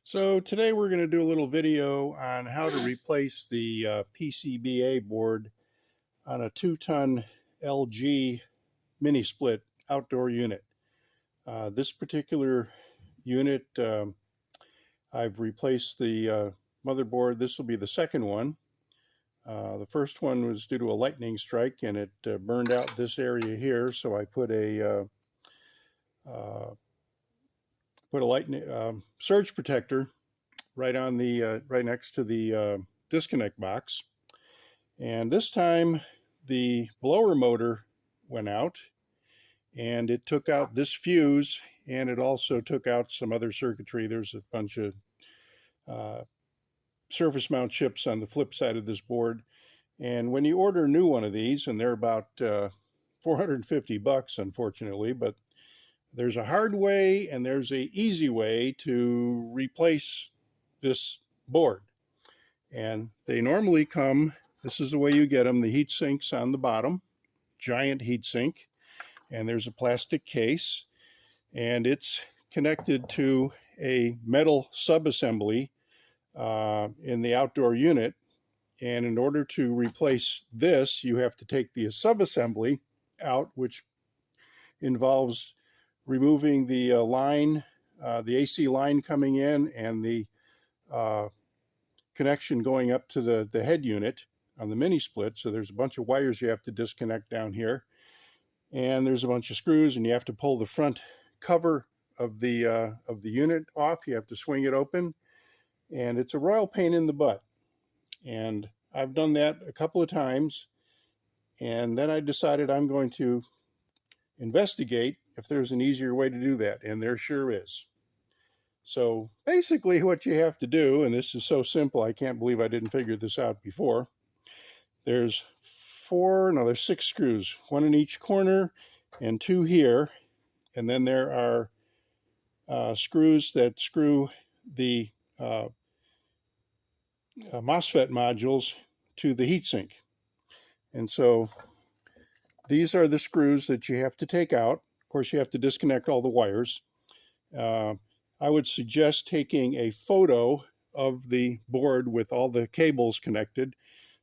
So today we're going to do a little video on how to replace the PCBA board on a 2-ton LG mini split outdoor unit. This particular unit, I've replaced the motherboard. This will be the second one. The first one was due to a lightning strike and it burned out this area here, so I put a lightning surge protector right on the right next to the disconnect box. And this time the blower motor went out and it took out this fuse, and it also took out some other circuitry. There's a bunch of surface mount chips on the flip side of this board, and when you order a new one of these, and they're about 450 bucks unfortunately, but there's a hard way and there's a easy way to replace this board. And they normally come, this is the way you get them. The heat sink's on the bottom, giant heat sink, and there's a plastic case, and it's connected to a metal subassembly in the outdoor unit. And in order to replace this, you have to take the subassembly out, which involves removing the line, the AC line coming in, and the connection going up to the head unit on the mini split. So there's a bunch of wires you have to disconnect down here, and there's a bunch of screws, and you have to pull the front cover of the unit off. You have to swing it open, and it's a royal pain in the butt. And I've done that a couple of times, and then I decided I'm going to investigate if there's an easier way to do that, and there sure is. So basically what you have to do, and this is so simple, I can't believe I didn't figure this out before. There's there's 6 screws, 1 in each corner and 2 here, and then there are screws that screw the MOSFET modules to the heatsink. And so these are the screws that you have to take out. Of course, you have to disconnect all the wires. I would suggest taking a photo of the board with all the cables connected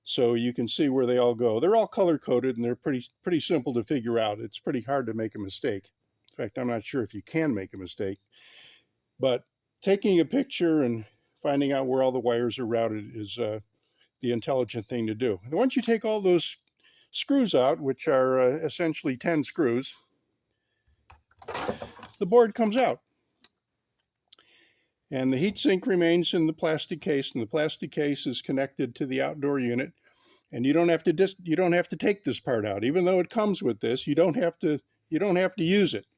so you can see where they all go. They're all color-coded and they're pretty simple to figure out. It's pretty hard to make a mistake. In fact, I'm not sure if you can make a mistake. But taking a picture and finding out where all the wires are routed is the intelligent thing to do. And once you take all those screws out, which are essentially 10 screws, the board comes out. And the heatsink remains in the plastic case, and the plastic case is connected to the outdoor unit. And you don't have to take this part out, even though it comes with this. You don't have to use it.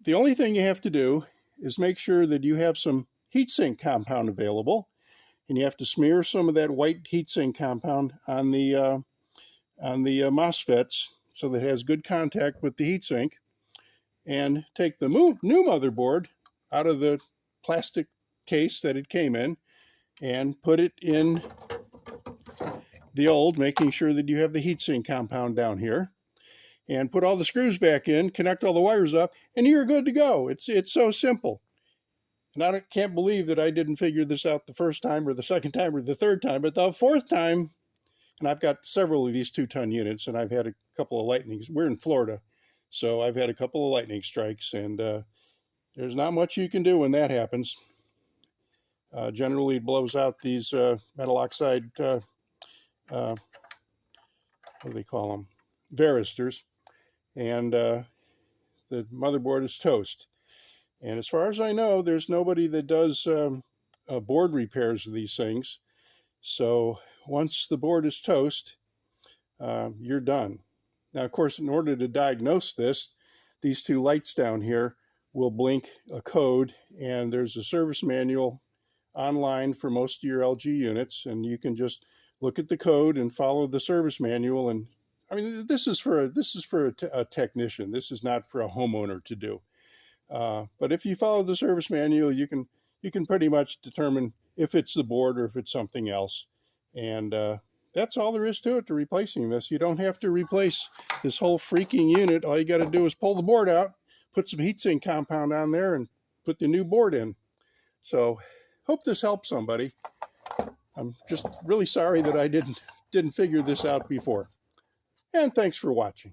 The only thing you have to do is make sure that you have some heatsink available, and you have to smear some of that white heatsink compound on the MOSFETs so that it has good contact with the heatsink, and take the new motherboard out of the plastic case that it came in and put it in the old, making sure that you have the heatsink compound down here, and put all the screws back in, connect all the wires up, and you're good to go. It's so simple. And I can't believe that I didn't figure this out the first time or the second time or the third time, but the fourth time, and I've got several of these 2-ton units, and I've had a couple of lightnings. We're in Florida, so I've had a couple of lightning strikes, and there's not much you can do when that happens. Generally, it blows out these metal oxide, what do they call them? Varistors, and the motherboard is toast. And as far as I know, there's nobody that does board repairs of these things. So once the board is toast, you're done. Now, of course, in order to diagnose this, these 2 lights down here will blink a code, and there's a service manual online for most of your LG units, and you can just look at the code and follow the service manual. And I mean, this is for a technician. This is not for a homeowner to do. But if you follow the service manual, you can pretty much determine if it's the board or if it's something else. And that's all there is to it, to replacing this. You don't have to replace this whole freaking unit. All you got to do is pull the board out, put some heatsink compound on there, and put the new board in. So hope this helps somebody. I'm just really sorry that I didn't figure this out before. And thanks for watching.